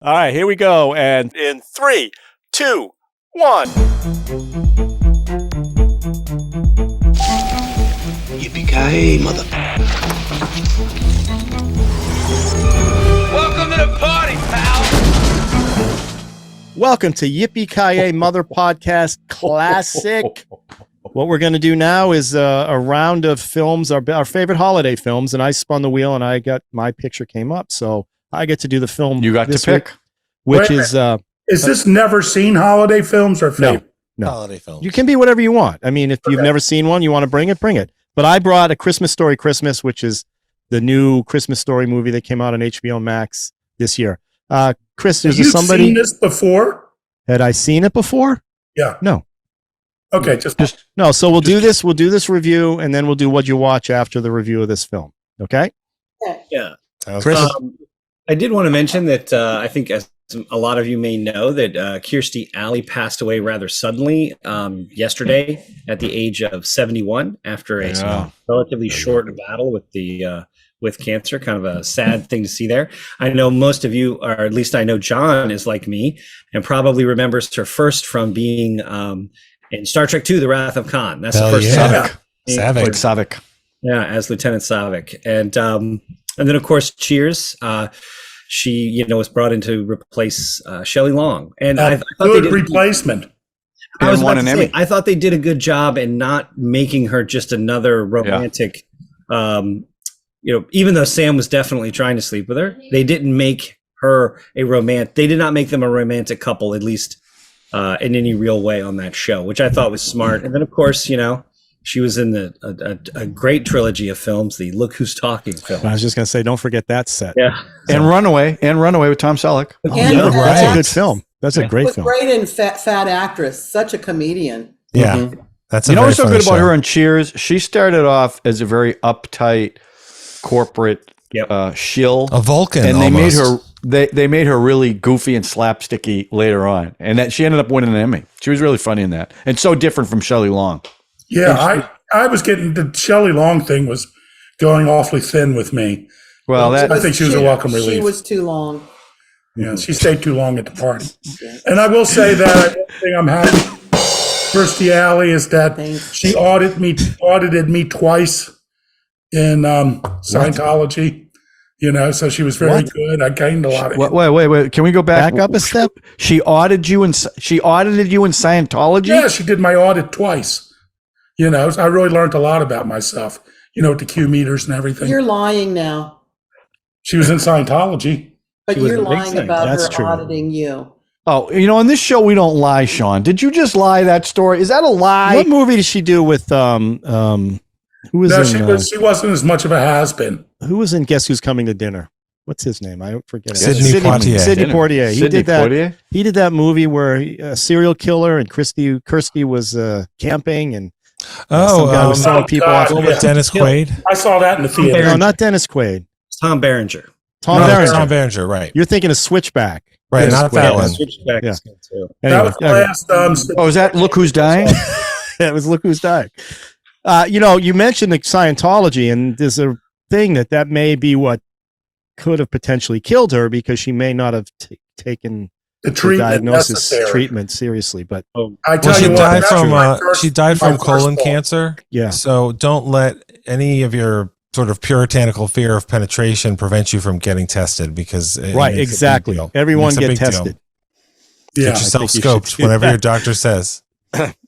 All right, here we go. And in 3, 2, 1. Yippee-Ki-Yay, mother. Welcome to the party, pal. Welcome to Yippee-Ki-Yay Mother Podcast Classic. What we're going to do now is a round of films, our favorite holiday films, and I spun the wheel and my picture came up, so I get to do the film. You got to pick, which is this never seen holiday films or favorite? No. Holiday films. You can be whatever you want. I mean, if you've never seen one, you want to bring it, bring it. But I brought A Christmas Story Christmas, which is the new Christmas Story movie that came out on HBO Max this year. Chris, Have you seen this before? Had I seen it before? Yeah. No. Okay, just no. So we'll do this. We'll do this review, and then we'll do what you watch after the review of this film. Okay? Yeah. Chris, I did want to mention that I think, as a lot of you may know, that Kirstie Alley passed away rather suddenly yesterday at the age of 71 after a relatively short battle with cancer. Kind of a sad thing to see there. I know most of you, or at least I know John is like me and probably remembers her first from being in Star Trek II, The Wrath of Khan. That's the first Saavik. Yeah, as Lieutenant Saavik. And then, of course, Cheers. She, was brought in to replace Shelley Long. And I thought good replacement. I was about to say, I thought they did a good job in not making her just another romantic, even though Sam was definitely trying to sleep with her, they didn't make her they did not make them a romantic couple, at least in any real way on that show, which I thought was smart. And then, of course, she was in a great trilogy of films, the Look Who's Talking film. I was just going to say, don't forget that set. Yeah. And Runaway with Tom Selleck. That's a good film. That's a great film. Great and fat actress, such a comedian. Yeah. Mm-hmm. That's what's so good about her on Cheers? She started off as a very uptight corporate shill. A Vulcan, and almost. they made her really goofy and slapsticky later on. And that she ended up winning an Emmy. She was really funny in that. And so different from Shelley Long. Yeah, I was getting the Shelley Long thing was going awfully thin with me. Well, I think she was a welcome relief. She was too long. Yeah, she stayed too long at the party. And I will say that one thing I'm happy Kirstie Alley is that she audited me twice in Scientology. So she was very good. I gained a lot of. Wait! Can we go back up a step? She audited you in Scientology. Yeah, she did my audit twice. I really learned a lot about myself. With the Q meters and everything. You're lying now. She was in Scientology, but you're lying about her auditing you. Oh, on this show we don't lie, Sean. Did you just lie that story? Is that a lie? What movie did she do with who was she wasn't as much of a has-been. Who was in Guess Who's Coming to Dinner? What's his name? I forget. Sidney Poitier. Sidney Poitier. He did that movie where a serial killer and Kirstie was camping and some guy was selling people off. With Dennis Quaid. I saw that in the theater. No, not Dennis Quaid. Tom Berenger. Tom Berenger, right. You're thinking of Switchback. Right, not that one. Switchback is good too. That was the last. Is that Look Who's Dying? It was Look Who's Dying. You mentioned the Scientology, and there's a thing that may be what could have potentially killed her because she may not have taken the treatment seriously. But I tell you what, she died from colon cancer. Yeah. So don't let any of your sort of puritanical fear of penetration prevent you from getting tested because exactly. Everyone get tested. Yeah, get yourself scoped, whatever your doctor says.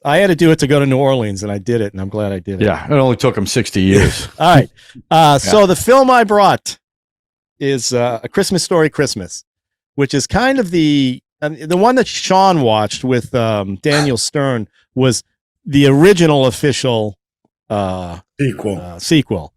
I had to do it to go to New Orleans, and I did it, and I'm glad I did it. Yeah, it only took him 60 years. All right. So the film I brought is A Christmas Story Christmas, which is kind of the one that Sean watched with Daniel Stern was the original official sequel.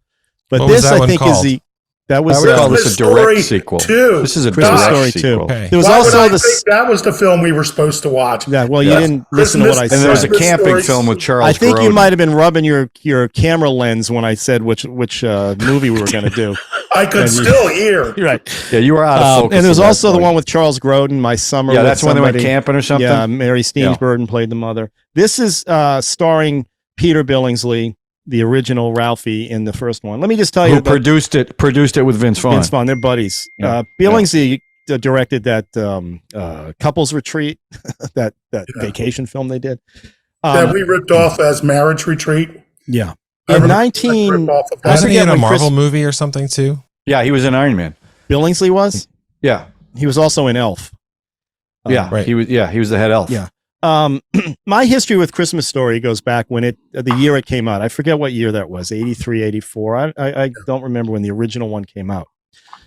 But what this, I think, called? is the I would call this a direct sequel. This is a Christmas direct Story sequel. 2. Okay. There was that was the film we were supposed to watch. Yeah, well, you didn't listen to what I said. And there was a camping film with Charles. I think Grodin. you might have been rubbing your camera lens when I said which movie we were going to do. I could still hear. You're right. Yeah, you were out of focus. And there's also the one with Charles Grodin, My Summer. Yeah, that's when they went camping or something. Yeah, Mary Steensbergen played the mother. This is starring Peter Billingsley, the original Ralphie in the first one. Let me just tell you. Who produced it with Vince Vaughn. Vince Vaughn, they're buddies. Yeah. Billingsley directed that couples retreat, that vacation film they did. That we ripped off as Marriage Retreat. Yeah. I In remember 19 rip off of that. Wasn't he in a when Marvel movie or something too? Yeah, he was in Iron Man. Billingsley was? Yeah. He was also in Elf. Yeah. Right. He was the head elf. Yeah. My history with Christmas Story goes back when the year it came out. I forget what year that was, 83, 84. I don't remember when the original one came out.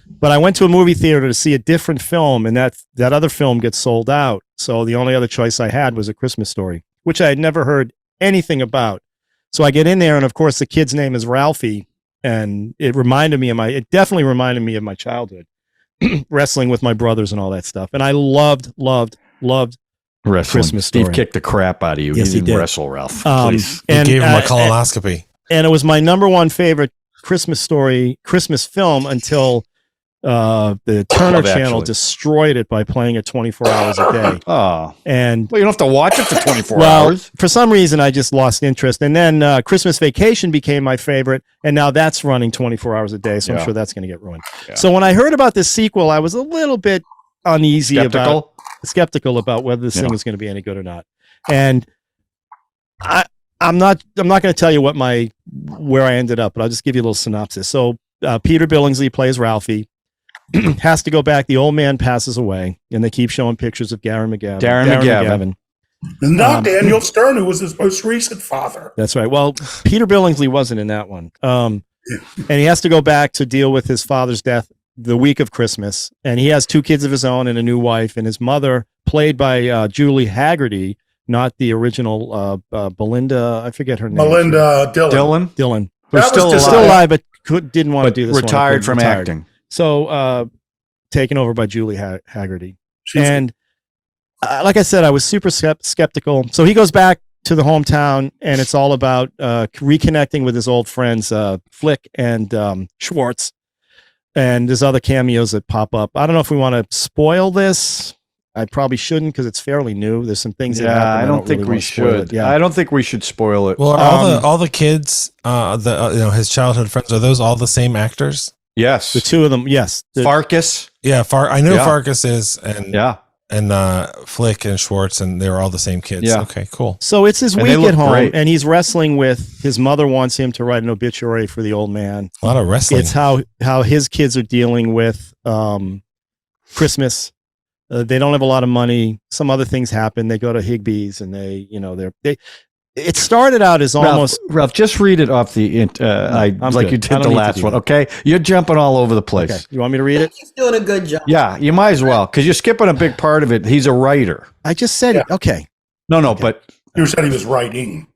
But I went to a movie theater to see a different film, and that other film gets sold out. So the only other choice I had was A Christmas Story, which I had never heard anything about. So I get in there, and of course the kid's name is Ralphie, and it definitely reminded me of my childhood, wrestling with my brothers and all that stuff. And I loved Wrestling. Christmas Story. Steve kicked the crap out of you. Yes, he he didn't did. wrestle, Ralph. Please. He gave him a colonoscopy. And it was my number one favorite Christmas film until the Turner Love Channel Actually. destroyed it by playing it 24 hours a day. Oh. And Well, you don't have to watch it for 24 well, hours. for some reason, I just lost interest. And then Christmas Vacation became my favorite, and now that's running 24 hours a day, so I'm Yeah. sure that's going to get ruined. Yeah. So when I heard about this sequel, I was a little bit uneasy skeptical about whether this thing was going to be any good or not. And I'm not going to tell you where I ended up, but I'll just give you a little synopsis. So Peter Billingsley plays Ralphie. Has to go back. The old man passes away, and they keep showing pictures of Darren McGavin. And not Daniel Stern, who was his most recent father. That's right. Well, Peter Billingsley wasn't in that one. And he has to go back to deal with his father's death the week of Christmas. And he has 2 kids of his own and a new wife. And his mother, played by Julie Haggerty, not the original Belinda, I forget her name. Melinda Dillon. Dillon. That Who's was still alive, but didn't want to do this one. Retired from acting. So taken over by Julie Haggerty. She's- And like I said, I was super skeptical. So he goes back to the hometown, and it's all about reconnecting with his old friends, Flick and Schwartz. And there's other cameos that pop up. I don't know if we want to spoil this. I probably shouldn't because it's fairly new. There's some things that happen. I don't think really we wanna spoil should. it. Yeah. I don't think we should spoil it. Well, are all the kids, his childhood friends, are those all the same actors? Yes. The 2 of them, yes. Farkas. Yeah, I know Yeah. Farkas is, and Yeah. and Flick and Schwartz, and they were all the same kids. Yeah. Okay, cool. So it's his And week they look at home, great. and he's wrestling with his mother wants him to write an obituary for the old man. A lot of wrestling. It's how his kids are dealing with Christmas. They don't have a lot of money. Some other things happen. They go to Higbee's, and it started out as almost. Ralph, just read it off the I'm like good. you I did don't the need to last do one. that. Okay, you're jumping all over the place. Okay, you want me to read it? He's doing a good job. Yeah, you might as well because you're skipping a big part of it. He's a writer. I just said it. Okay, No, but You said he was writing.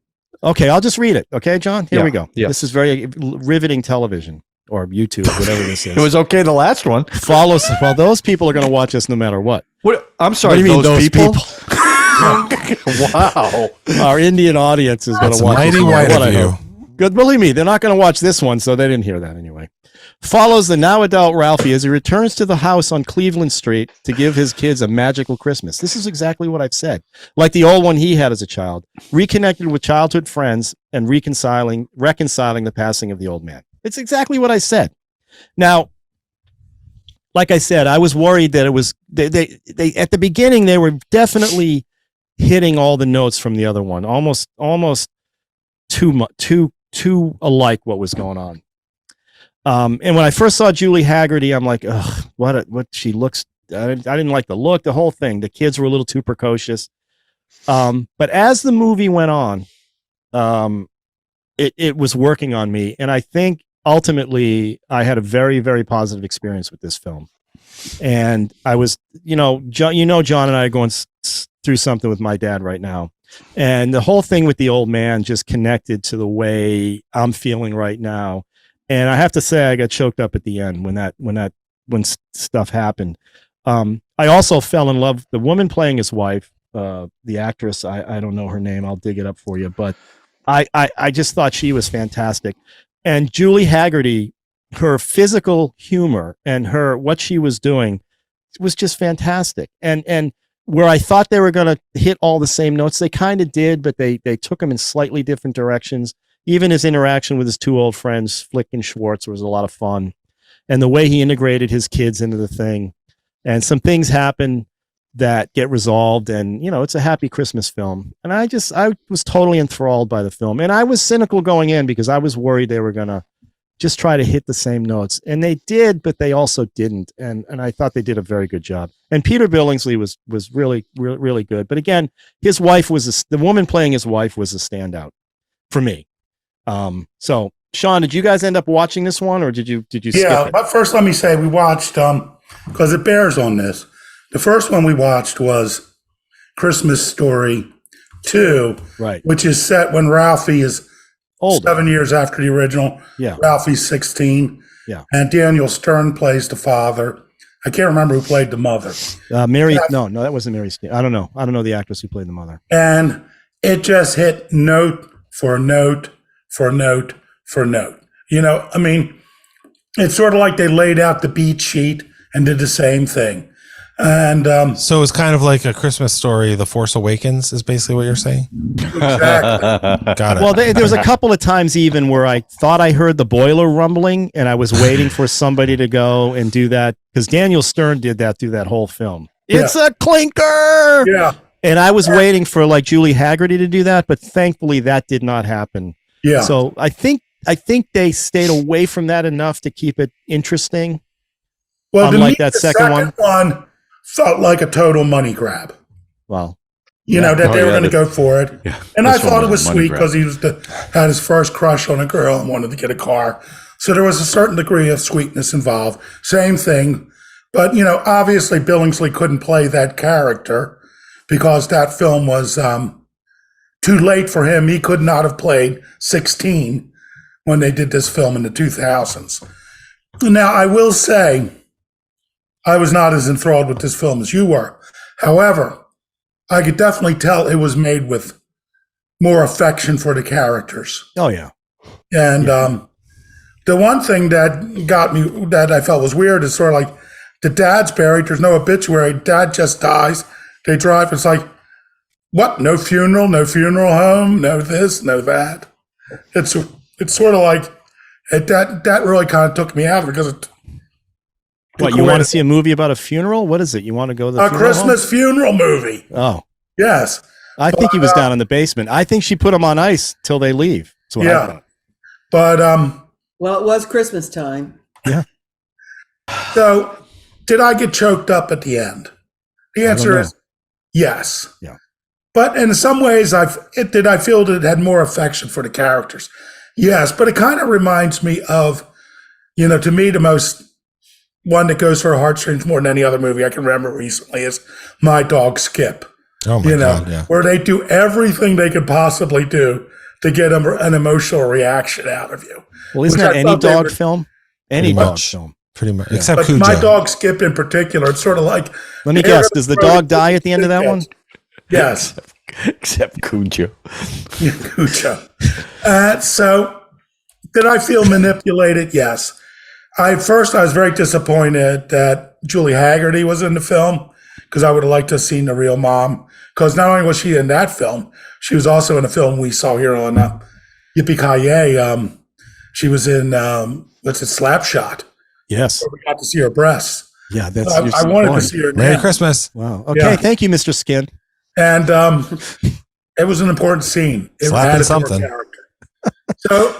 okay. I'll just read it. Okay, John. Here Yeah, we go. yeah. This is very riveting television or YouTube, whatever this is. it was okay the last one. Follows. Well, those people are going to watch us no matter what. What? I'm sorry. What do you mean, those people? Wow. Our Indian audience is going That's to watch. mighty this no matter white what, of I you. hope. Good, believe me, they're not going to watch this one, so they didn't hear that anyway. Follows the now adult Ralphie as he returns to the house on Cleveland Street to give his kids a magical Christmas. This is exactly what I've said. Like the old one he had as a child, reconnected with childhood friends and reconciling the passing of the old man. It's exactly what I said. Now, like I said, I was worried that it was they at the beginning they were definitely hitting all the notes from the other one, almost too alike what was going on. And when I first saw Julie Haggerty, I'm like, ugh, what she looks. I didn't like the look, the whole thing. The kids were a little too precocious. But as the movie went on, it was working on me, and I think ultimately I had a very, very positive experience with this film. And I was, John and I are going through something with my dad right now. And the whole thing with the old man just connected to the way I'm feeling right now. And I have to say, I got choked up at the end when stuff happened. I also fell in love. The woman playing his wife, the actress, I don't know her name. I'll dig it up for you. But I just thought she was fantastic. And Julie Haggerty, her physical humor and what she was doing was just fantastic. And where I thought they were going to hit all the same notes, they kind of did, but they took them in slightly different directions. Even his interaction with his 2 old friends, Flick and Schwartz, was a lot of fun. And the way he integrated his kids into the thing. and some things happen that get resolved, and it's a happy Christmas film. And I was totally enthralled by the film, and I was cynical going in because I was worried they were gonna just try to hit the same notes, and they did, but they also didn't. And I thought they did a very good job. And Peter Billingsley was really, really, really good. But again, his wife the woman playing his wife was a standout for me. So Sean, did you guys end up watching this one, or did you skip it? But first, let me say we watched because it bears on this. The first one we watched was Christmas Story 2, right, which is set when Ralphie is old, 7 years after the original. Yeah, Ralphie's 16. Yeah, and Daniel Stern plays the father. I can't remember who played the mother. Mary. No, that wasn't Mary. I don't know the actress who played the mother. And it just hit note for note for note for note. I mean, it's sort of like they laid out the beat sheet and did the same thing. And so it's kind of like A Christmas Story, The Force Awakens is basically what you're saying? Exactly. Got it. Well, there was a couple of times even where I thought I heard the boiler rumbling, and I was waiting for somebody to go and do that, because Daniel Stern did that through that whole film. It's a clinker! Yeah. And I was waiting for like Julie Haggerty to do that, but thankfully that did not happen. Yeah. So I think they stayed away from that enough to keep it interesting. Well, unlike that second one felt like a total money grab. Wow. That they were going to go for it. Yeah, and I thought it was sweet because he had his first crush on a girl and wanted to get a car. So there was a certain degree of sweetness involved. Same thing. But, obviously Billingsley couldn't play that character because that film was too late for him. He could not have played 16 when they did this film in the 2000s. Now, I will say, I was not as enthralled with this film as you were. However, I could definitely tell it was made with more affection for the characters. Oh, yeah. And the one thing that got me, that I felt was weird, is sort of like the dad's buried. There's no obituary. Dad just dies. They drive. It's like, what? No funeral home, no this, no that. It's sort of like, that really kind of took me out because it. What, you want to see a movie about a funeral? What is it? You want to go to the Christmas funeral movie? Oh, yes. I think he was down in the basement. I think she put him on ice till they leave. That's what I thought. But well, it was Christmas time. Yeah. So, did I get choked up at the end? The answer is yes. Yeah. But in some ways, did I feel that it had more affection for the characters? Yes, but it kind of reminds me of, to me, the most one that goes for heartstrings more than any other movie I can remember recently is My Dog Skip. Oh my God, yeah. Where they do everything they could possibly do to get an emotional reaction out of you. Well, isn't that any dog film? Any dog film. Pretty much. Yeah. Except but Cujo. My Dog Skip in particular, it's sort of like... Let me guess, does the dog die at the end of that one? Yes. Except Cujo. Cujo. So, did I feel manipulated? Yes. I was very disappointed that Julie Haggerty was in the film, because I would have liked to have seen the real mom. Because not only was she in that film, she was also in a film we saw here on Yippee-Ki-Yay. She was in, Slapshot. Yes. Where we got to see her breasts. Yeah, that's. I wanted to see her. Merry Christmas. Wow. Okay, thank you, Mr. Skin. And it was an important scene. It Slapping added something. to her character.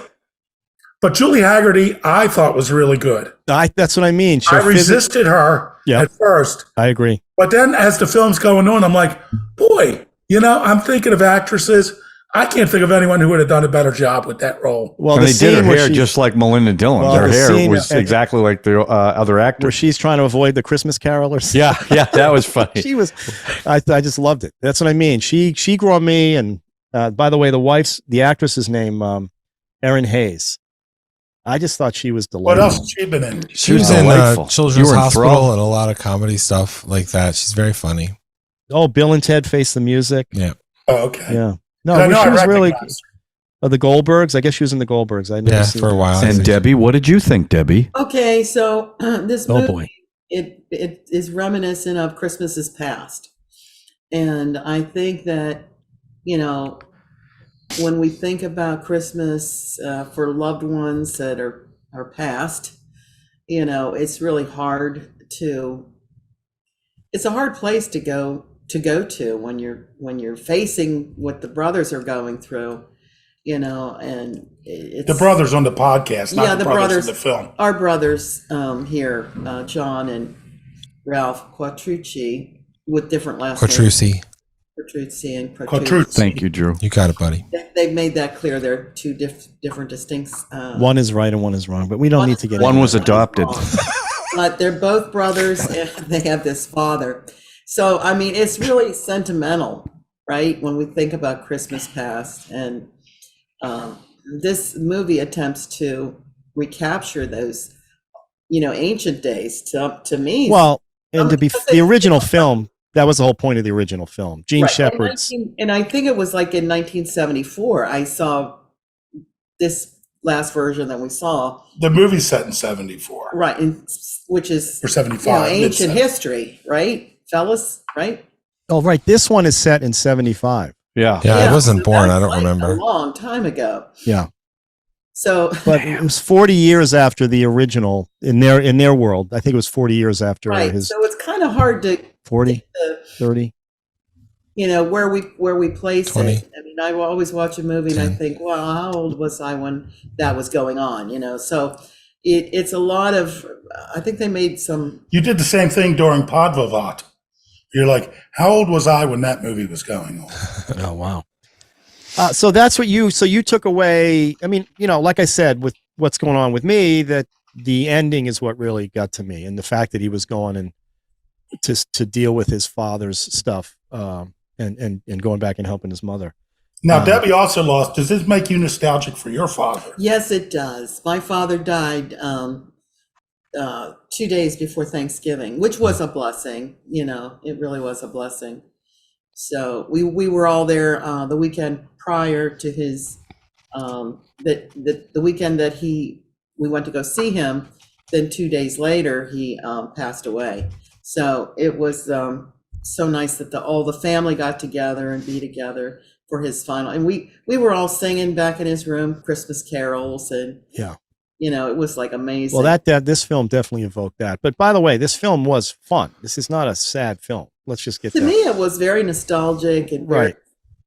But Julie Haggerty, I thought was really good. That's what I mean. I resisted her at first. I agree. But then as the film's going on, I'm like, boy, I'm thinking of actresses. I can't think of anyone who would have done a better job with that role. Well, and they did her hair just like Melinda Dillon. Well, her the hair scene was exactly like the other actors. Where she's trying to avoid the Christmas carolers. Yeah, that was funny. She was. I just loved it. That's what I mean. She grew on me. And by the way, the actress's name, Erin Hayes. I just thought she was delightful. What else has she been in? She was in Children's Hospital and a lot of comedy stuff like that. She's very funny. Oh, Bill and Ted Face the Music. Yeah. Oh, okay. Yeah. No, she was really. The Goldbergs. I guess she was in the Goldbergs. I never seen for a while. And Debbie, what did you think, Debbie? Okay, so this movie, boy. it is reminiscent of Christmases Past, and I think that when we think about Christmas for loved ones that are past, it's really hard to it's a hard place to go to when you're facing what the brothers are going through, and it's The brothers on the podcast, not Yeah, the the brothers brothers. in the film. our brothers here, John and Ralph Quattrucci, with different last names. Quattrucci. Quattrucci and Quattrucci. Thank you, Drew. You got it, buddy. They've made that clear. They're two different distinct. One is right and one is wrong, but we don't need to get One into was that. adopted. But they're both brothers and they have this father. So, I mean, it's really sentimental, right? When we think about Christmas past, and this movie attempts to recapture those, ancient days to me. Well, and to be Because they- the original film, that was the whole point of the original film. Gene Right. Shepard's. And I think it was like in 1974, I saw this last version that we saw, The movie's set in 74 right, which is or 75. ancient mid-70s. history, right, fellas, right? Oh, right. This one is set in 75. Yeah. Yeah, I wasn't so born. that's I don't like remember. a long time ago. Yeah. So, But it was 40 years after the original in their world. I think it was 40 years after right, his so it's kind of hard to 40, uh, 30. where we place 20. it. I mean, I will always watch a movie and I 10. think, well, how old was I when that was going on? So it's a lot of. I think they made some. You did the same thing during Podvavat. You're like, how old was I when that movie was going on? Oh, wow. So that's what you took away. I mean, like I said, with what's going on with me, that the ending is what really got to me, and the fact that he was going and to deal with his father's stuff, and going back and helping his mother. Now, Debbie also lost. Does this make you nostalgic for your father? Yes, it does. My father died 2 days before Thanksgiving, which was a blessing. It really was a blessing. So we were all there the weekend prior to his the weekend that we went to go see him. Then 2 days later, he passed away. So it was so nice that all the family got together and be together for his final. And we were all singing back in his room Christmas carols, and Yeah. it was like amazing. Well, this film definitely evoked that. But by the way, this film was fun. This is not a sad film. Let's just get To that. me, it was very nostalgic and very, Right.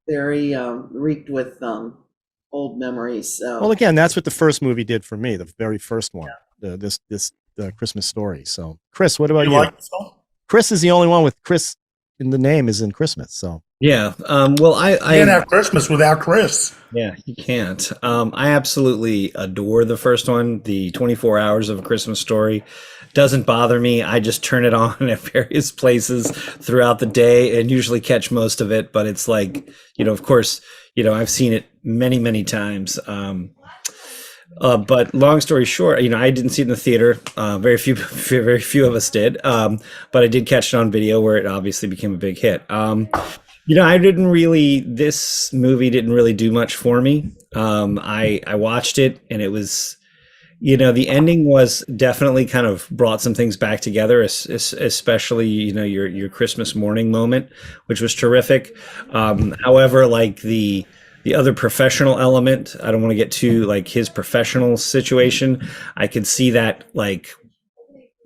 very reeked with old memories. So Well, again, that's what the first movie did for me. The very first one, this Christmas Story. So, Chris, what about You you? like this film? Chris is the only one with Chris in the name is in Christmas. So, Yeah. Well, You can't have Christmas without Chris. Yeah, you can't. I absolutely adore the first one. The 24 Hours of a Christmas Story doesn't bother me. I just turn it on at various places throughout the day and usually catch most of it. But it's like, of course, I've seen it many, many times. But long story short, I didn't see it in the theater. Very few of us did. But I did catch it on video, where it obviously became a big hit. This movie didn't really do much for me. I watched it, and it was, the ending was definitely kind of brought some things back together, especially, your Christmas morning moment, which was terrific. However, like the other professional element, I don't want to get to like his professional situation. I could see that like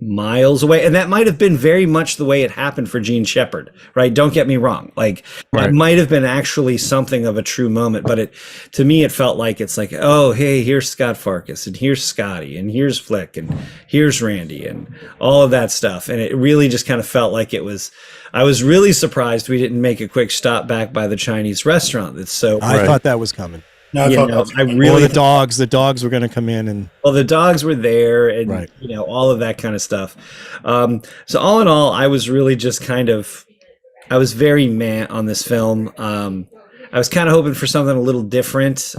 miles away, and that might have been very much the way it happened for Gene Shepard, right? Don't get me wrong, like that might have been actually something of a true moment, but to me it felt like it's like, oh hey, here's Scott Farkas, and here's Scotty, and here's Flick, and here's Randy, and all of that stuff, and it really just kind of felt like it was. I was really surprised we didn't make a quick stop back by the Chinese restaurant. That's so. I thought that was coming. No, I thought that was I Or really the dogs were going to come in and Well, the dogs were there, and Right. all of that kind of stuff. So all in all, I was really just I was very meh on this film. I was kind of hoping for something a little different.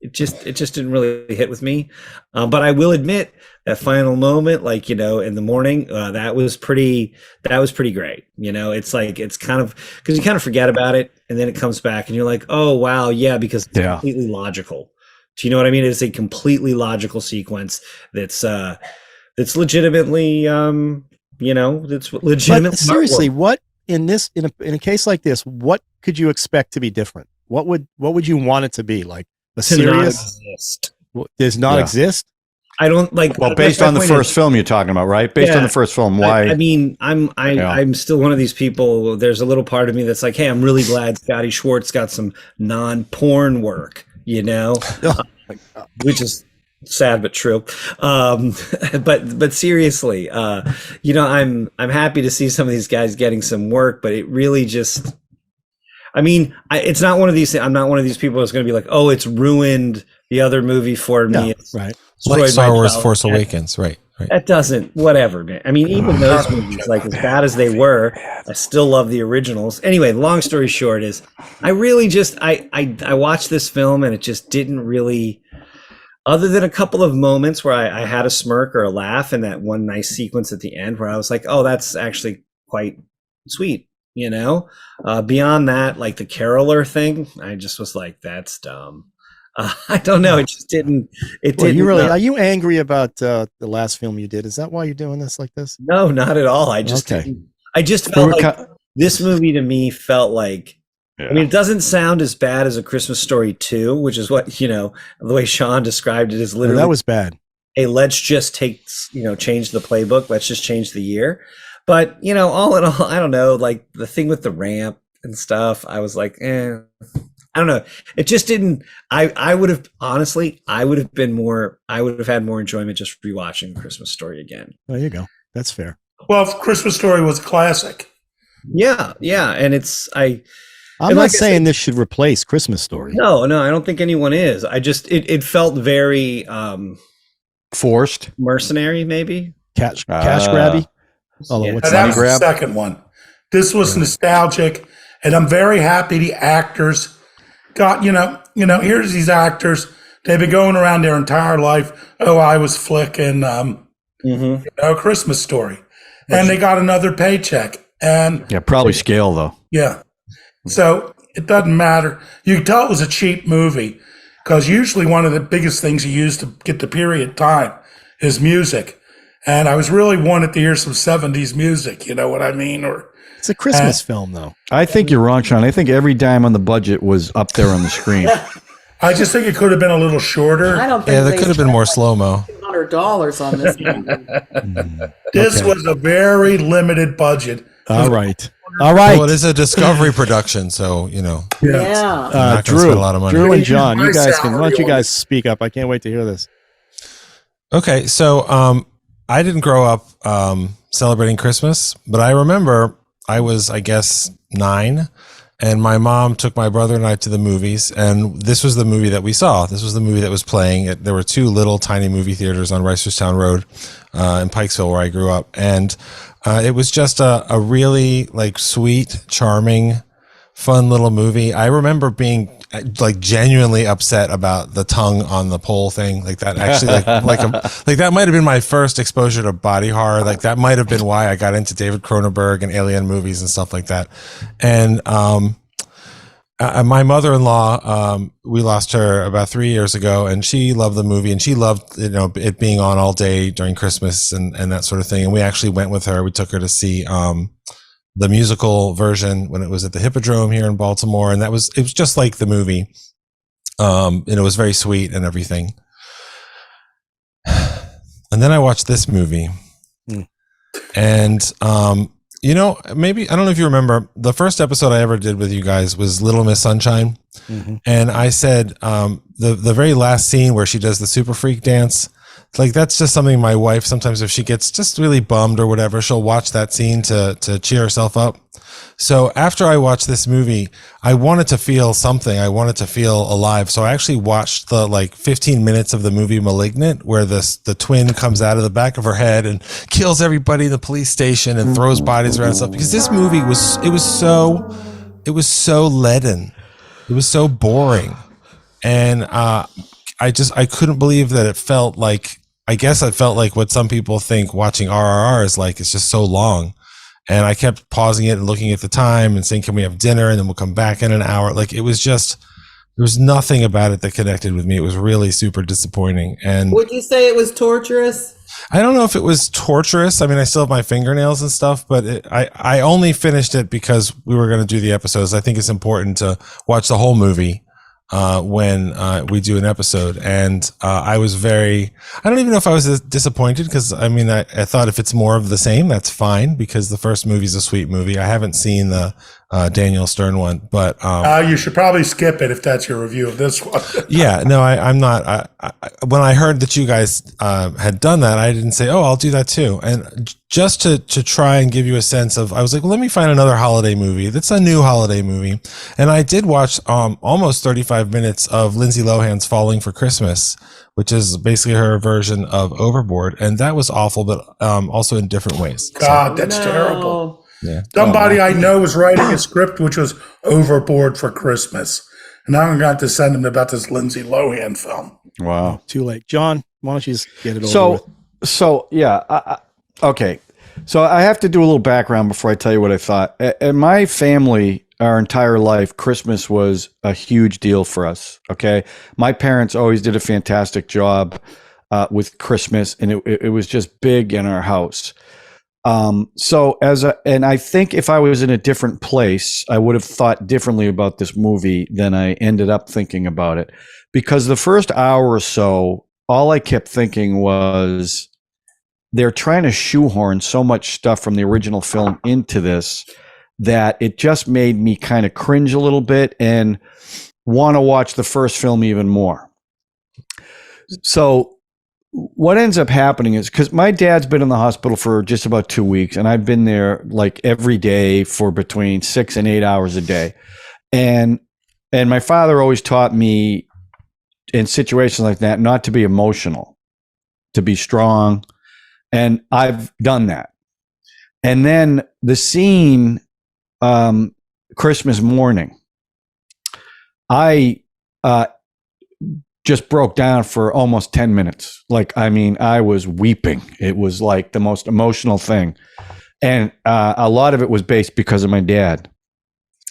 It just didn't really hit with me. But I will admit that final moment, like, in the morning, that was pretty great. It's like, it's kind of, because you kind of forget about it, and then it comes back and you're like, oh wow, yeah, because it's completely logical. Do you know what I mean? It's a completely logical sequence that's legitimately, that's legitimately. But seriously, what in a case like this, what could you expect to be different? What would you want it to be like? A to not serious exist. does not Yeah. exist? I don't like. Well, based on the first film you're talking about, right? Based on the first film, why? I mean, I'm still one of these people. There's a little part of me that's like, hey, I'm really glad Scotty Schwartz got some non-porn work, which is sad but true. But seriously, I'm happy to see some of these guys getting some work, but it really just. I mean, it's not one of these. I'm not one of these people that's going to be like, oh, it's ruined the other movie for me. Yeah, right. Like Star Wars Force Awakens, right. That doesn't, whatever, man. I mean, even those movies, like as bad as they were, I still love the originals. Anyway, long story short is, I really just, I watched this film and it just didn't really, other than a couple of moments where I had a smirk or a laugh and that one nice sequence at the end where I was like, oh, that's actually quite sweet. Beyond that, like the caroler thing, I just was like, that's dumb. I don't know. It just didn't. It didn't. Are you angry about the last film you did? Is that why you're doing this like this? No, not at all. I just felt like this movie to me felt like. Yeah. I mean, it doesn't sound as bad as A Christmas Story 2, which is what the way Sean described it is literally. That was bad. Hey, let's just change the playbook. Let's just change the year. But, all in all, I don't know, like the thing with the ramp and stuff, I was like, I don't know. It just didn't, I would have had more enjoyment just rewatching Christmas Story again. There you go. That's fair. Well, Christmas Story was a classic. Yeah. And I'm not saying this should replace Christmas Story. No, I don't think anyone is. I just, it felt very forced, mercenary, maybe. Cash grabby. That was the second one. This was nostalgic, and I'm very happy the actors got, here's these actors. They've been going around their entire life. Oh, I was flicking, Christmas Story, and they got another paycheck. And probably scale though. Yeah, so it doesn't matter. You can tell it was a cheap movie because usually one of the biggest things you use to get the period time is music. And I was really wanted to hear some 70s music, you know what I mean? It's a Christmas film, though. I think you're wrong, Sean. I think every dime on the budget was up there on the screen. I just think it could have been a little shorter. I don't think there could have been more slow-mo. $200 on this movie. This was a very limited budget. All right. Well, it is a Discovery production, so, Yeah. Drew, a lot of money. Drew and John, why don't you guys speak up? I can't wait to hear this. Okay, so I didn't grow up celebrating Christmas, but I remember I was, I guess, 9, and my mom took my brother and I to the movies, and this was the movie that we saw. This was the movie that was playing. There were 2 little tiny movie theaters on Reisterstown Road in Pikesville, where I grew up, and it was just a really sweet, charming, fun little movie. I remember being genuinely upset about the tongue on the pole thing, that actually that might have been my first exposure to body horror. That might have been why I got into David Cronenberg and alien movies and stuff like that. And my mother-in-law, we lost her about 3 years ago, and she loved the movie, and she loved it being on all day during Christmas and that sort of thing. And we actually went with her. We took her to see the musical version when it was at the Hippodrome here in Baltimore, and it was just like the movie, and it was very sweet and everything. And then I watched this movie, and maybe I don't know if you remember, the first episode I ever did with you guys was Little Miss Sunshine, and I said the very last scene where she does the Super Freak dance. That's just something my wife, sometimes if she gets just really bummed or whatever, she'll watch that scene to cheer herself up. So after I watched this movie, I wanted to feel something. I wanted to feel alive. So I actually watched the 15 minutes of the movie Malignant, where the twin comes out of the back of her head and kills everybody in the police station and throws bodies around and stuff. Because this movie was so leaden. It was so boring. And I couldn't believe that it felt like, I guess it felt like what some people think watching RRR is like. It's just so long. And I kept pausing it and looking at the time and saying, can we have dinner? And then we'll come back in an hour. It was just, there was nothing about it that connected with me. It was really super disappointing. And would you say it was torturous? I don't know if it was torturous. I mean, I still have my fingernails and stuff, but I only finished it because we were going to do the episodes. I think it's important to watch the whole movie. when we do an episode, and I don't even know if I was disappointed, because I mean, I thought if it's more of the same, that's fine, because the first movie's a sweet movie. I haven't seen the Daniel Stern one, but you should probably skip it if that's your review of this one. yeah, no, I'm not. When I heard that you guys had done that, I didn't say, "Oh, I'll do that too." And just to try and give you a sense of, I was like, well, let me find another holiday movie that's a new holiday movie. And I did watch almost 35 minutes of Lindsay Lohan's "Falling for Christmas," which is basically her version of Overboard, and that was awful, but also in different ways. God, that's terrible. Yeah. Somebody I know was writing a script which was Overboard for Christmas. And now I'm going to send him about this Lindsay Lohan film. Wow. Too late. John, why don't you just get it over with? So yeah. Okay. So I have to do a little background before I tell you what I thought. In my family, our entire life, Christmas was a huge deal for us. Okay. My parents always did a fantastic job with Christmas, and it was just big in our house. And I think if I was in a different place, I would have thought differently about this movie than I ended up thinking about it, because the first hour or so, all I kept thinking was they're trying to shoehorn so much stuff from the original film into this that it just made me kind of cringe a little bit and want to watch the first film even more. So what ends up happening is, because my dad's been in the hospital for just about 2 weeks, and I've been there like every day for between 6 and 8 hours a day. And my father always taught me in situations like that not to be emotional, to be strong. And I've done that. And then the scene, Christmas morning, I just broke down for almost 10 minutes. Like, I mean, I was weeping. It was like the most emotional thing. And a lot of it was based because of my dad.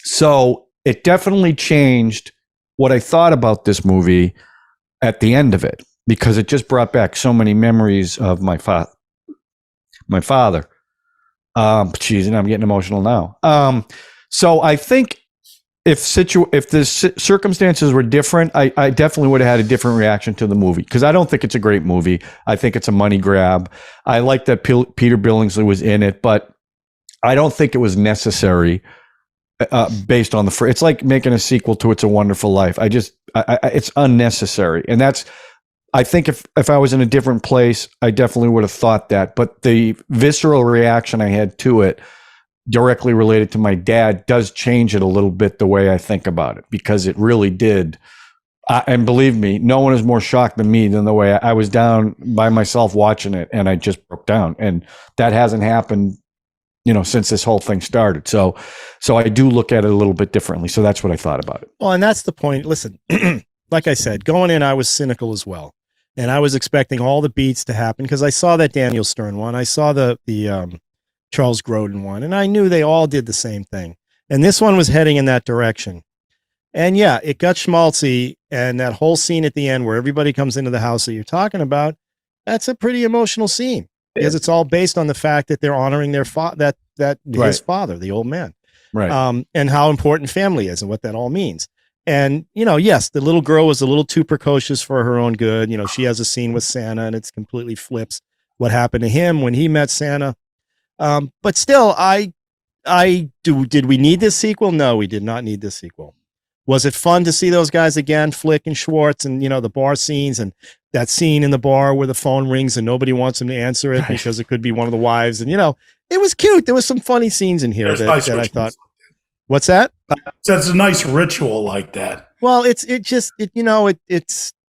So it definitely changed what I thought about this movie at the end of it, because it just brought back so many memories of my father. Geez, and I'm getting emotional now. So I think if the circumstances were different, I definitely would have had a different reaction to the movie, because I don't think it's a great movie. I think it's a money grab. I like that Peter Billingsley was in it, but I don't think it was necessary based on it's like making a sequel to It's a Wonderful Life. It's unnecessary. And I think if I was in a different place, I definitely would have thought that. But the visceral reaction I had to it, directly related to my dad, does change it a little bit, the way I think about it, because it really did. And believe me, no one is more shocked than me than the way I was down by myself watching it, and I just broke down. And that hasn't happened, since this whole thing started. So I do look at it a little bit differently. So that's what I thought about it. Well, and that's the point. Listen, like I said, going in, I was cynical as well. And I was expecting all the beats to happen, because I saw that Daniel Stern one. I saw the Charles Grodin one, and I knew they all did the same thing. And this one was heading in that direction. And yeah, it got schmaltzy, and that whole scene at the end where everybody comes into the house that you're talking about, that's a pretty emotional scene, because it's all based on the fact that they're honoring their his father, the old man, right? And how important family is and what that all means. And yes, the little girl was a little too precocious for her own good. She has a scene with Santa, and it's completely flips what happened to him when he met Santa. But still, did we need this sequel? No, we did not need this sequel. Was it fun to see those guys again, Flick and Schwartz, and the bar scenes, and that scene in the bar where the phone rings and nobody wants him to answer it because it could be one of the wives, and it was cute. There was some funny scenes in here that I thought. What's that? So it's a nice ritual like that. Well, it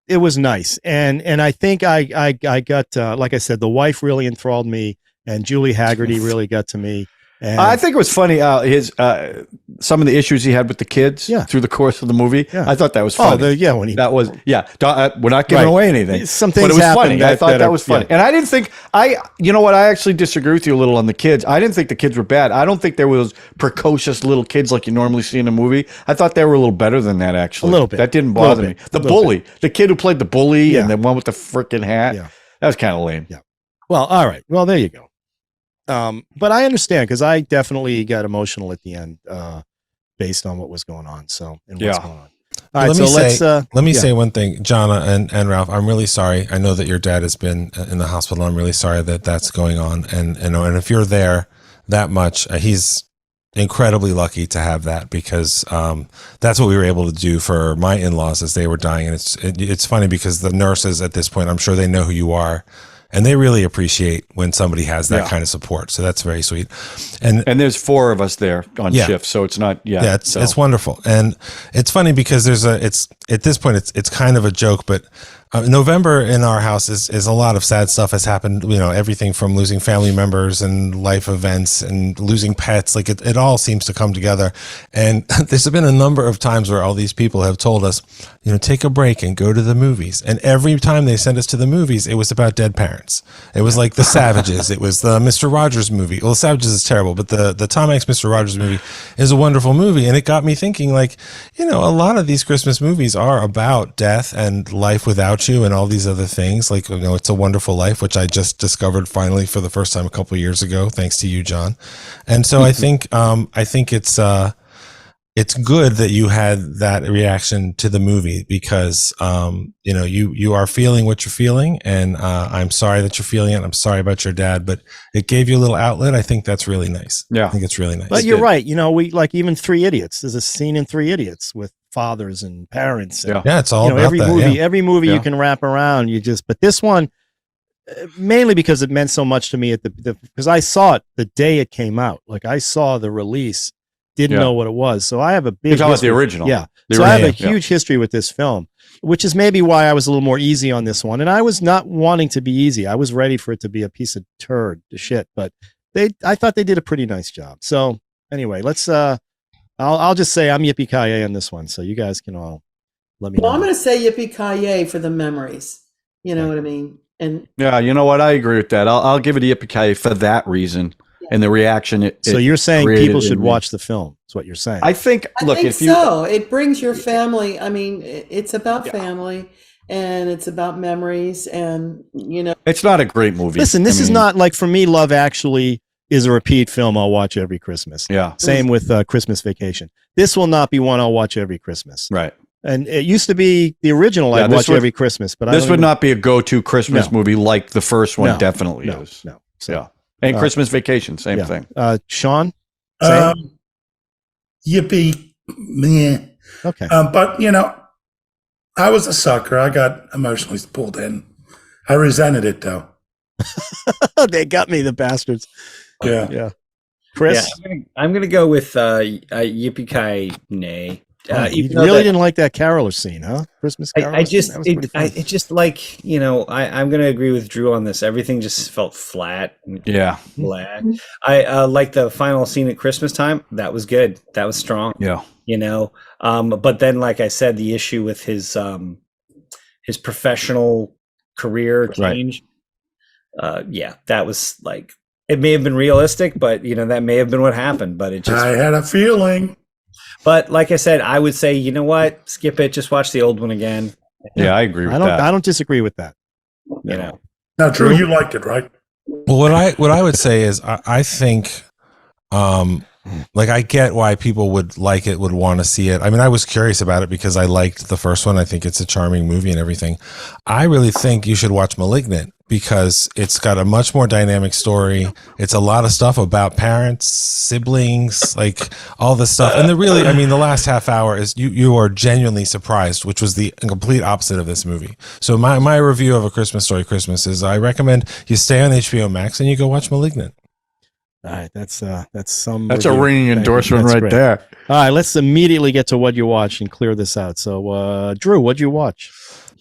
was nice, and I think I got like I said, the wife really enthralled me, and Julie Haggerty really got to me. And I think it was funny his some of the issues he had with the kids through the course of the movie. Yeah. I thought that was funny. When he we're not giving away anything. Some things, but it was funny. I thought that was funny, and I didn't think I actually disagree with you a little on the kids. I didn't think the kids were bad. I don't think there was precocious little kids like you normally see in a movie. I thought they were a little better than that, actually. A little bit. That didn't bother me. The bully, the kid who played the bully, and the one with the freaking hat. Yeah. That was kind of lame. Yeah. Well, all right. Well, there you go. But I understand, because I definitely got emotional at the end, based on what was going on. What's going on. All right, Let so me let's let me yeah. say one thing, Jana and Ralph. I'm really sorry. I know that your dad has been in the hospital. I'm really sorry that that's going on. And if you're there that much, he's incredibly lucky to have that, because that's what we were able to do for my in-laws as they were dying. And it's funny because the nurses at this point, I'm sure they know who you are, and they really appreciate when somebody has that kind of support. So that's very sweet. And there's 4 of us there on shift, so it's not it's wonderful. And it's funny because it's at this point it's kind of a joke, but November in our house is a lot of sad stuff has happened. Everything from losing family members and life events and losing pets. Like it all seems to come together. And there's been a number of times where all these people have told us, take a break and go to the movies. And every time they sent us to the movies, it was about dead parents. It was like The Savages. It was the Mr. Rogers movie. Well, The Savages is terrible, but the Tom Hanks Mr. Rogers movie is a wonderful movie. And it got me thinking, like, a lot of these Christmas movies are about death and life without you and all these other things. Like, It's a Wonderful Life, which I just discovered finally for the first time a couple of years ago, thanks to you, John. And so I think it's good that you had that reaction to the movie, because you are feeling what you're feeling, and I'm sorry that you're feeling it. I'm sorry about your dad, but it gave you a little outlet. I think that's really nice. Yeah, I think it's really nice. But you're right. We like even Three Idiots. There's a scene in Three Idiots with fathers and parents. And, yeah, it's all about every that, movie. yeah. Every movie you can wrap around. But this one, mainly because it meant so much to me because I saw it the day it came out. Like I saw the release. Didn't know what it was. So I have a big You're talking about the original. Yeah. The I original, have a huge history with this film, which is maybe why I was a little more easy on this one. And I was not wanting to be easy. I was ready for it to be a piece of shit, but I thought they did a pretty nice job. So anyway, let's I'll just say I'm Yippee-Ki-Yay on this one. So you guys can all let me know. Well, I'm going to say Yippee-Ki-Yay for the memories. You know what I mean? And yeah, you know what? I agree with that. I'll give it a Yippee-Ki-Yay for that reason. And the reaction. So you're saying people should watch the film? That's what you're saying. I think. Look, it brings your family. I mean, it's about family, and it's about memories, and it's not a great movie. Listen, this is not like, for me, Love Actually is a repeat film I'll watch every Christmas. Yeah. Same with Christmas Vacation. This will not be one I'll watch every Christmas. Right. And it used to be the original I'd watch every Christmas, but this would not be a go-to Christmas movie like the first one definitely is. No. So, yeah. And Christmas Vacation, same thing. Sean? Yippee. Meh. Okay. But, I was a sucker. I got emotionally pulled in. I resented it, though. They got me, the bastards. Yeah. Yeah. Chris? Yeah, I'm gonna go with Yippee-Ki-Nay. You really didn't like that caroler scene, huh? Christmas caroler. I'm going to agree with Drew on this. Everything just felt flat. And flat. I like the final scene at Christmas time. That was good. That was strong. Yeah. But then, like I said, the issue with his professional career change. Right. That was like, it may have been realistic, but that may have been what happened. But it just, I had a feeling. But like I said, I would say, you know what? Skip it. Just watch the old one again. Yeah, I agree with that. I don't disagree with that. Now, Drew, you liked it, right? Well, what I would say is I think, like, I get why people would like it, would want to see it. I mean, I was curious about it because I liked the first one. I think it's a charming movie and everything. I really think you should watch Malignant because it's got a much more dynamic story. It's a lot of stuff about parents, siblings, like all this stuff. And the last half hour is you are genuinely surprised, which was the complete opposite of this movie. So my review of A Christmas Story Christmas is I recommend you stay on HBO Max and you go watch Malignant. All right, that's a ringing endorsement right there. All right, let's immediately get to what you watched and clear this out. So, Drew, what'd you watch?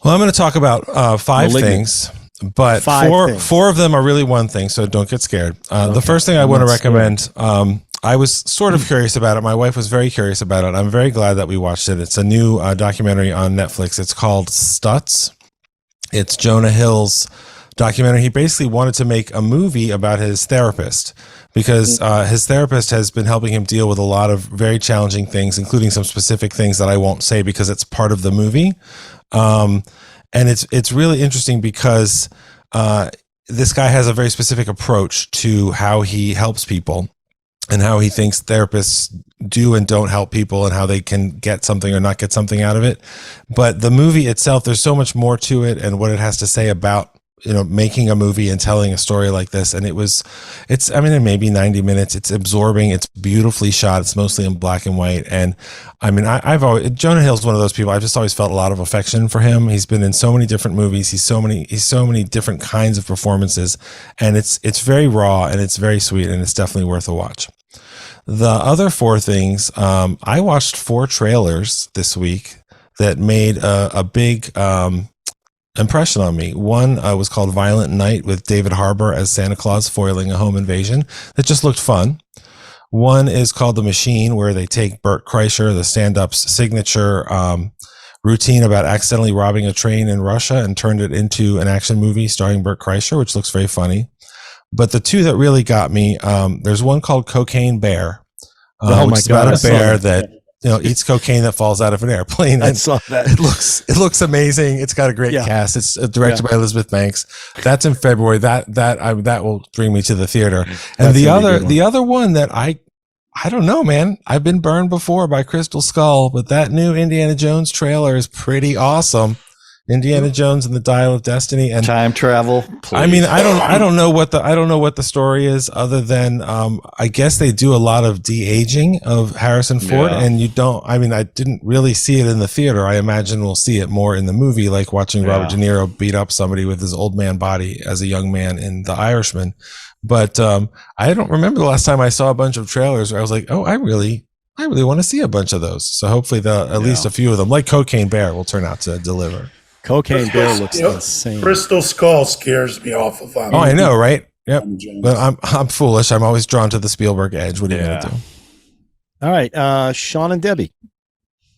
Well, I'm going to talk about five things, but four of them are really one thing, so don't get scared. The first thing I want to recommend, I was sort of curious about it. My wife was very curious about it. I'm very glad that we watched it. It's a new documentary on Netflix. It's called Stutz. It's Jonah Hill's documentary. He basically wanted to make a movie about his therapist because his therapist has been helping him deal with a lot of very challenging things, including some specific things that I won't say because it's part of the movie. And it's really interesting because this guy has a very specific approach to how he helps people and how he thinks therapists do and don't help people and how they can get something or not get something out of it. But the movie itself, there's so much more to it and what it has to say about, making a movie and telling a story like this. And it may be 90 minutes. It's absorbing. It's beautifully shot. It's mostly in black and white. And I've always, Jonah Hill's one of those people. I've just always felt a lot of affection for him. He's been in so many different movies. He's so many different kinds of performances, and it's very raw and it's very sweet, and it's definitely worth a watch. The other 4 things, I watched 4 trailers this week that made a big, impression on me. One was called Violent Night with David Harbour as Santa Claus foiling a home invasion. That just looked fun. One is called The Machine, where they take Bert Kreischer, the stand-up's signature routine about accidentally robbing a train in Russia, and turned it into an action movie starring Bert Kreischer, which looks very funny. But the 2 that really got me, there's one called Cocaine Bear, which is about a bear that eats cocaine that falls out of an airplane. I saw that. It looks amazing. It's got a great cast. It's directed by Elizabeth Banks. That's in February. That will bring me to the theater. And the other one that I don't know, man. I've been burned before by Crystal Skull, but that new Indiana Jones trailer is pretty awesome. Indiana Jones and the Dial of Destiny and time travel. Please. I don't know what the story is, other than I guess they do a lot of de-aging of Harrison Ford, and I didn't really see it in the theater. I imagine we'll see it more in the movie, like watching Robert De Niro beat up somebody with his old man body as a young man in The Irishman. But I don't remember the last time I saw a bunch of trailers where I was like, oh, I really want to see a bunch of those. So hopefully at least a few of them, like Cocaine Bear, will turn out to deliver. Cocaine Bear looks insane. Crystal Skull scares me off of that. Oh, I know, right? Yep. But I'm foolish. I'm always drawn to the Spielberg edge. What are you going to do? All right, Sean and Debbie.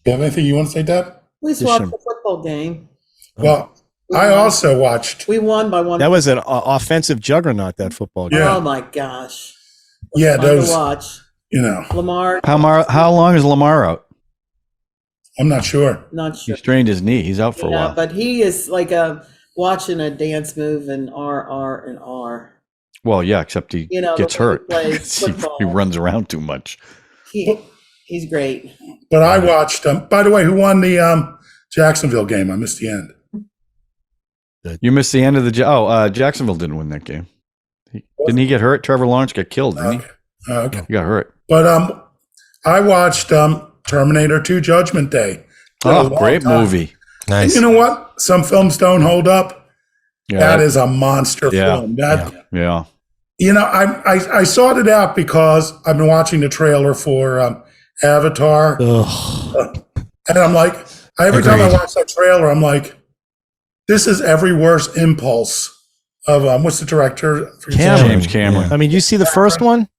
You have anything you want to say, Deb? We just watched the football game. Well, I also watched. We won by 1. That was an offensive juggernaut, that football game. Yeah. Oh my gosh! Yeah, those. To watch. Lamar. How long is Lamar out? I'm not sure. Not sure. He strained his knee. He's out for a while. But he is like watching a dance move in R. Well, yeah, except he gets hurt. He runs around too much. He's great. But I watched by the way, who won the Jacksonville game? I missed the end. You missed the end of the Jacksonville didn't win that game. Didn't he get hurt? Trevor Lawrence got killed, didn't he? Okay. He got hurt. But I watched Terminator 2 Judgment Day. Oh, great movie. Nice. And you know what? Some films don't hold up. Yeah. That is a monster film. Yeah. I sought it out because I've been watching the trailer for Avatar. And I'm like, every time I watch that trailer, I'm like, this is every worst impulse of what's the director? James Cameron. I mean, you see the first one?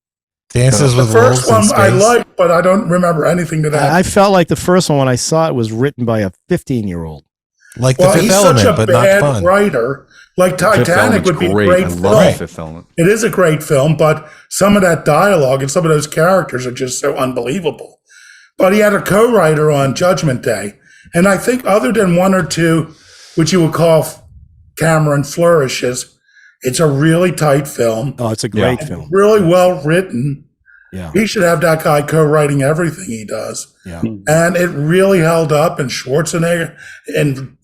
Dances with Wolves. The first in one I Space. liked, but I don't remember anything to that. I felt like the first one when I saw it was written by a 15-year-old. Like well, The Fifth he's Element, such a but bad not fun. writer. Like Titanic would be a great film. Love Fifth Element. It is a great film, but some of that dialogue and some of those characters are just so unbelievable. But he had a co-writer on Judgment Day, and I think other than one or two, which you would call Cameron flourishes, it's a really tight film. Oh, it's a great film. Really well written. Yeah. He should have that guy co-writing everything he does. Yeah. And it really held up, and Schwarzenegger and,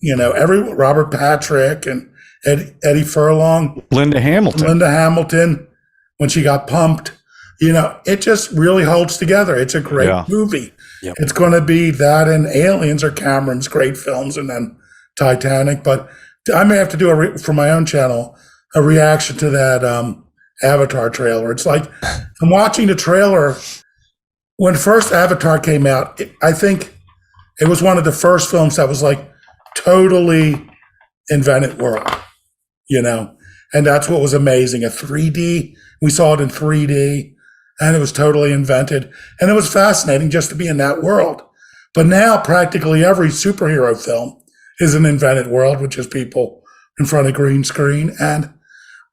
Robert Patrick and Eddie Furlong. Linda Hamilton, when she got pumped, it just really holds together. It's a great movie. Yep. It's going to be that and Aliens are Cameron's great films, and then Titanic. But I may have to do for my own channel, a reaction to that Avatar trailer. It's like I'm watching the trailer. When first Avatar came out, I think it was one of the first films that was like totally invented world, and that's what was amazing. A 3D, we saw it in 3D, and it was totally invented, and it was fascinating just to be in that world. But now practically every superhero film is an invented world with just people in front of green screen, and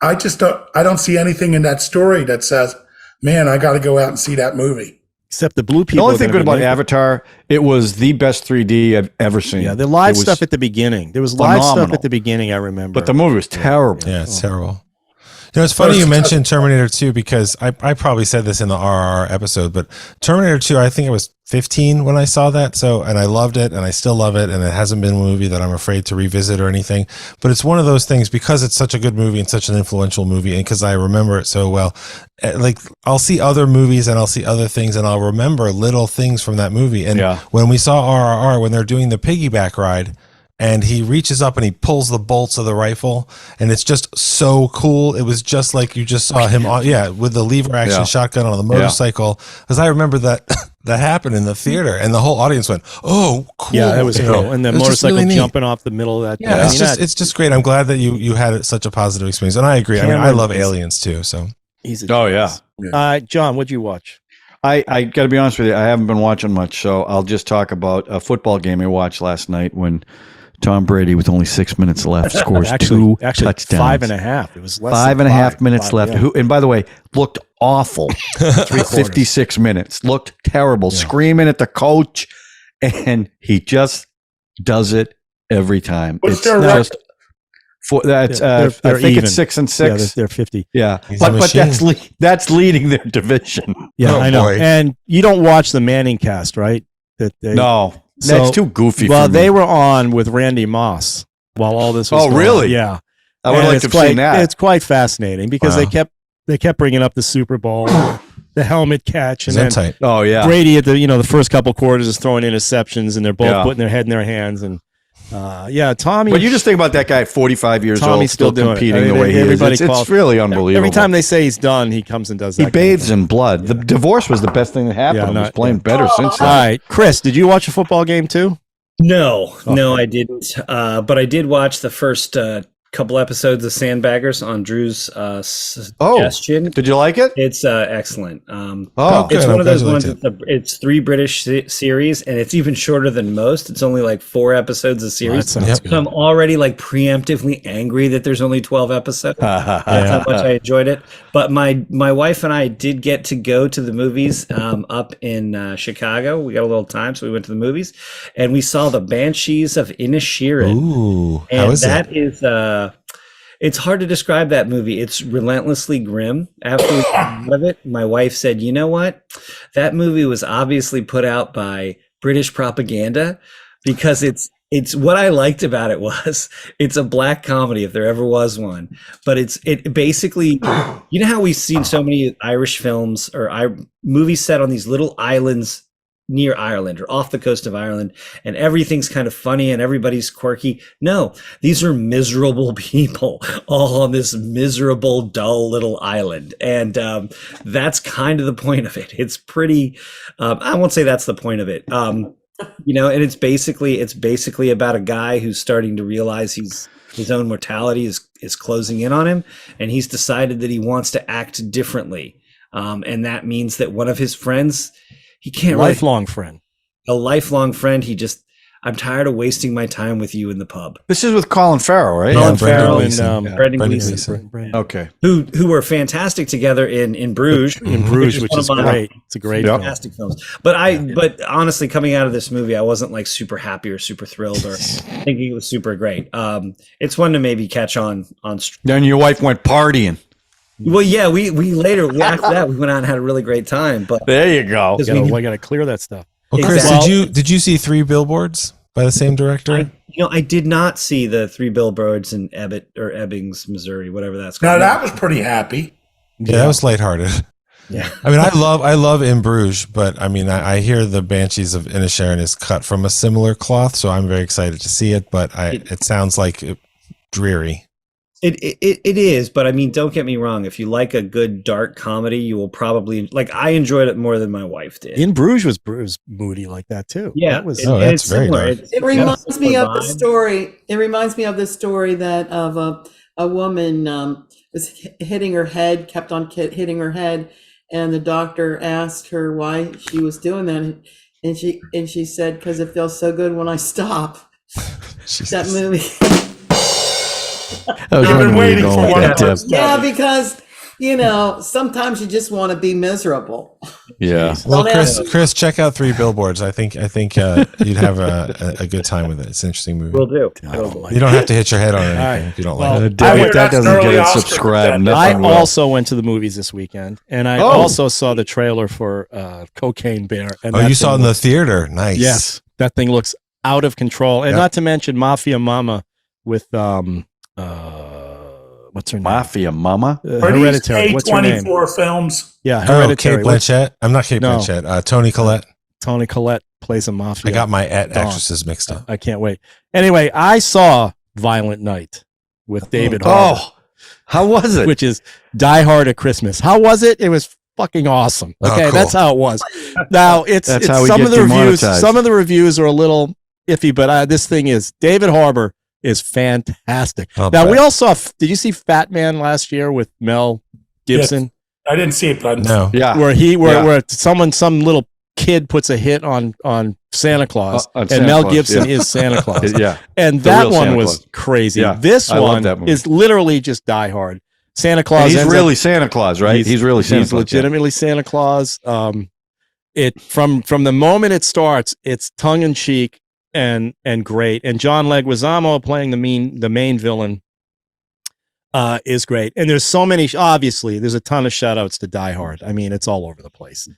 I don't see anything in that story that says, man, I got to go out and see that movie. Except the blue The people. only thing good about Avatar, it was the best 3D I've ever seen. Yeah, the live stuff at the beginning. There was live stuff at the beginning, I remember. But the movie was terrible. Yeah, it's terrible. You know, it's funny you mentioned Terminator 2 because I probably said this in the RR episode, but Terminator 2, I think I was 15 when I saw that. So, and I loved it and I still love it. And it hasn't been a movie that I'm afraid to revisit or anything, but it's one of those things because it's such a good movie and such an influential movie. And because I remember it so well, like I'll see other movies and I'll see other things and I'll remember little things from that movie. And when we saw RRR, when they're doing the piggyback ride, and he reaches up and he pulls the bolts of the rifle, and it's just so cool. It was just like you just saw him on, with the lever action shotgun on the motorcycle. Because I remember that that happened in the theater, and the whole audience went, "Oh, cool!" Yeah, it was cool. And the motorcycle really jumping off the middle of that. Yeah, it's just great. I'm glad that you had such a positive experience, and I agree. I mean, I love Aliens too. So John, what'd you watch? I got to be honest with you. I haven't been watching much, so I'll just talk about a football game I watched last night when Tom Brady, with only 6 minutes left, scores two touchdowns. 5.5. It was less 5.5 minutes left. Yeah. And by the way, looked awful. 56 minutes. Looked terrible. Yeah. Screaming at the coach. And he just does it every time. What's it's their just that's they're I think even. it's 6-6. Yeah, they're 50. Yeah. But that's leading their division. Yeah, I know. Boy. And you don't watch the Manning cast, right? No. That's too goofy. Well, they were on with Randy Moss while all this was going really? On. Yeah. I would like to have seen that. It's quite fascinating because they kept bringing up the Super Bowl, the helmet catch, and then tight? Oh yeah, Brady at the first couple quarters is throwing interceptions, and they're both putting their head in their hands, and Tommy. But you just think about that guy at 45 years old, still competing the way he is. It's really unbelievable. Every time they say he's done, he comes and does that. He bathes in blood. The divorce was the best thing that happened. He's playing better since then. All right, Chris, did you watch a football game too? No, I didn't. But I did watch the first couple episodes of Sandbaggers on Drew's suggestion. Did you like it? It's excellent. It's one of those ones. It's 3 British series, and it's even shorter than most. It's only like 4 episodes a series. So I'm already like preemptively angry that there's only 12 episodes. That's how much I enjoyed it. But my wife and I did get to go to the movies up in Chicago. We got a little time, so we went to the movies, and we saw the Banshees of Inisherin. Ooh, and how is that? Is it's hard to describe that movie. It's relentlessly grim. After we came out of it, my wife said, "You know what? That movie was obviously put out by British propaganda because it's what I liked about it was it's a black comedy if there ever was one. But it basically, you know how we've seen so many Irish films or movies set on these little islands near Ireland or off the coast of Ireland, and everything's kind of funny and everybody's quirky. No, these are miserable people all on this miserable, dull little island. And that's kind of the point of it. It's pretty, I won't say that's the point of it. And it's basically about a guy who's starting to realize his own mortality is closing in on him, and he's decided that he wants to act differently. And that means that one of his friends, he can't a lifelong friend. I'm tired of wasting my time with you in the pub. This is with Colin Farrell, right? Colin Farrell and Brendan Gleeson. Okay. Who were fantastic together in Bruges. In Bruges, which is great. It's a great fantastic film. But honestly, coming out of this movie, I wasn't like super happy or super thrilled or thinking it was super great. It's one to maybe catch on. Then your wife went partying. Well, yeah, we later after that we went out and had a really great time. But there you go. We got to clear that stuff. Well, Chris, did you see 3 Billboards by the same director? I did not see the 3 Billboards in Ebbings, Missouri, whatever that's called. Now that was pretty happy. Yeah, that was lighthearted. Yeah, I mean, I love In Bruges, but I mean, I hear the Banshees of Inisherin is cut from a similar cloth, so I'm very excited to see it. But it sounds like dreary. It is, but I mean, don't get me wrong. If you like a good dark comedy, you will probably I enjoyed it more than my wife did. In Bruges was moody like that too. Yeah, that was. That's very dark. It reminds me of the story. It reminds me of the story that of a woman was hitting her head, kept on hitting her head, and the doctor asked her why she was doing that, and she said, "Because it feels so good when I stop." That movie. I've been waiting for one of those. Yeah, because You know, sometimes you just want to be miserable. Yeah. Well, Don't ask me. Chris, check out Three Billboards. I think you'd have a good time with it. It's an interesting movie. Will do. You don't have to hit your head on anything All right. if you don't Well, like it. I hear That that's doesn't an get early it Oscar subscribed. contender. I Nothing will. also went to the movies this weekend, and I Oh. also saw the trailer for Cocaine Bear. And Oh, that you saw it in thing the theater? Nice. Yes, that thing looks out of control, and Yep. not to mention Mafia Mama with what's her name? Mafia Mama. Are these Hereditary. What's her name? A24 films? Yeah, Oh, Hereditary. Kate What's- Blanchett. I'm not Kate No. Blanchett. Toni Collette. Toni Collette plays a mafia. I got my Dawn. actresses mixed up. I can't wait. Anyway, I saw Violent Night with David Harbour, Oh, how was it? which is Die Hard at Christmas. How was it? It was fucking awesome. Oh, Okay, cool. that's how it was. Now That's it's how we some get of the reviews. demonetized. Some of the reviews are a little iffy, but this thing is David Harbour is fantastic. I'll Now bet. we all saw. Did you see Fat Man last year with Mel Gibson? I didn't see it, but No. yeah. Where some little kid puts a hit on Santa Claus, On and Santa Mel Claus, Gibson yeah. is Santa Claus. Yeah. And The that real one Santa was Claus. crazy. Yeah, This I love one that movie. is literally just Die Hard. Santa Claus. And he's ends really up- Santa Claus, right? He's really Santa He's Claus. legitimately Santa Claus. It from the moment it starts, it's tongue in cheek and great. And John Leguizamo playing the main villain is great. And there's so many. Obviously, there's a ton of shout outs to Die Hard. I mean, it's all over the place.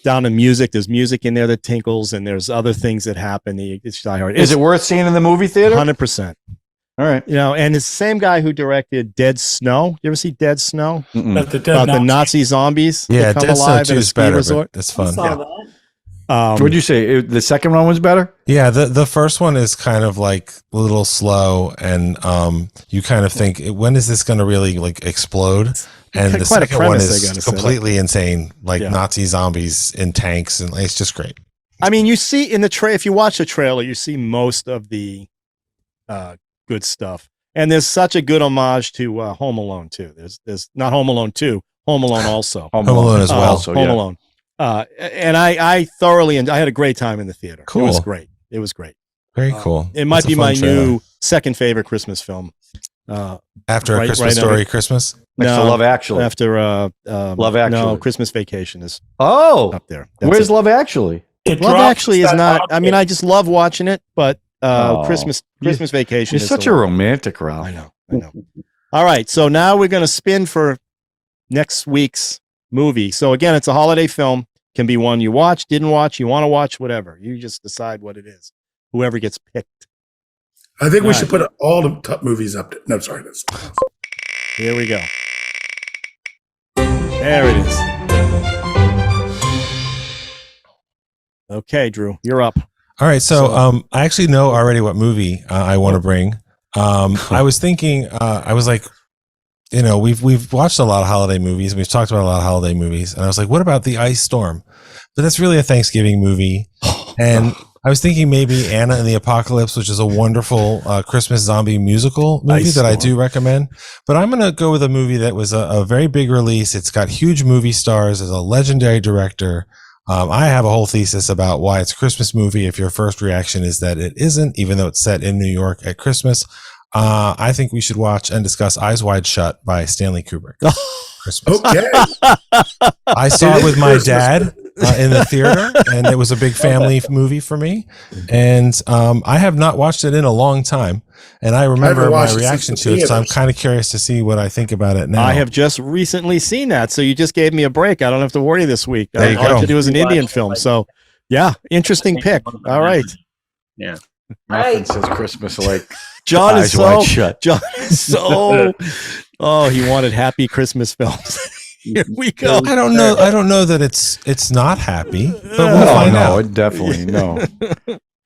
Down to music, there's music in there that tinkles, and there's other things that happen. It's Die Hard. Is it worth seeing in the movie theater? 100%? All right. You know, and it's the same guy who directed Dead Snow. You ever see Dead Snow? Mm-mm. But the dead About the Nazi- Nazi zombies Yeah, that come Dead Snow alive 2 at a is ski better, resort. but it's I fun. saw Yeah. that. What'd you say? The second one was better? Yeah, the first one is kind of like a little slow, and you kind of think, when is this going to really like explode? And the Quite a second one premise, I is gotta say. completely insane, like Yeah. Nazi zombies in tanks, and it's just great. I mean, you see in the if you watch the trailer, you see most of the good stuff, and there's such a good homage to Home Alone too. There's not Home Alone 2, Home Alone also. Home Alone as well. Also, Home yeah. Alone. And I thoroughly I had a great time in the theater. Cool. It was great. It was great. Very cool. It might That's a be fun my trailer. new second favorite Christmas film. After right- a Christmas right Story, under- Christmas. Next to Love Actually. After Love Actually. No, Christmas Vacation is Oh, up there. That's where's it. Love Actually? It Love drops Actually is that not. I mean, object. I just love watching it, but Oh. Christmas Vacation. You're is such the a one. romantic, Ralph. I know. All right, so now we're going to spin for next week's movie. So again, it's a holiday film. Can be one you watch, didn't watch, you want to watch, whatever. You just decide what it is. Whoever gets picked. I think we All should right. put all the top movies up. No, sorry. That's, Here we go. There it is. Okay, Drew, you're up. All right, so I actually know already what movie I want to bring. I was thinking, I was like, you know, we've watched a lot of holiday movies, and we've talked about a lot of holiday movies, and I was like, what about The Ice Storm? But that's really a Thanksgiving movie, and I was thinking maybe Anna and the Apocalypse, which is a wonderful Christmas zombie musical movie Ice that I Storm. do recommend. But I'm going to go with a movie that was a very big release. It's got huge movie stars, as a legendary director. I have a whole thesis about why it's a Christmas movie. If your first reaction is that it isn't, even though it's set in New York at Christmas, I think we should watch and discuss Eyes Wide Shut by Stanley Kubrick. Christmas. okay. I saw it with my dad in the theater, and it was a big family movie for me. And I have not watched it in a long time, and I remember my watched it reaction since the to it. So I'm theaters. kind of curious to see what I think about it now. I have just recently seen that, so you just gave me a break. I don't have to worry this week. There you All I have go. to do is an Indian film. So, yeah, interesting pick. All right, Yeah. Nothing says Christmas like John is Eyes so Wide Shut. John is so. Oh, he wanted happy Christmas films. Here we go. I don't know. I don't know that it's not happy, but we'll No, find no, out. it definitely no.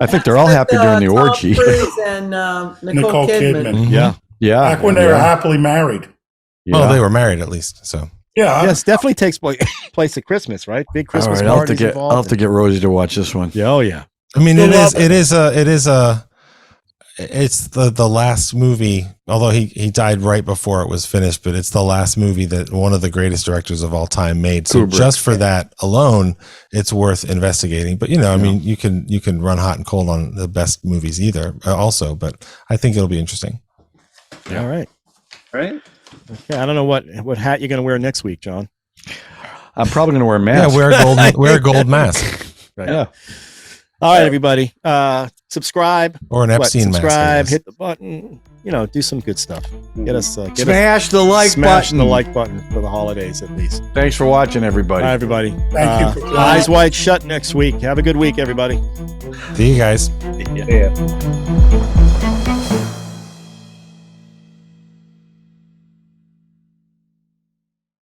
I think they're all happy during the Tom orgy. Cruise and Nicole Kidman. Mhm. Yeah. Yeah, Back when they were yeah, happily married. yeah. Well, they were married at least. So Yeah. Yes, definitely takes place at Christmas, right? Big All Christmas right, I'll have to parties get involved. I'll have to get Rosie to watch this one. Yeah, oh yeah. I mean, You'll it love it's the last movie, although he died right before it was finished, but it's the last movie that one of the greatest directors of all time made. So Kubrick. just for that alone, it's worth investigating. But I mean, you can run hot and cold on the best movies either also, but I think it'll be interesting. All right. Right. Okay, I don't know what hat you're going to wear next week, John. I'm probably going to wear a mask. Yeah, wear a gold mask. Right. Yeah. All right, everybody. Subscribe. Or an Epstein mask. Subscribe, hit the button. Do some good stuff. Get us Smash the like smash button. the like button for the holidays at least. Thanks for watching, everybody. All right, everybody. Thank you for Eyes wide shut next week. Have a good week, everybody. See you guys. Yeah.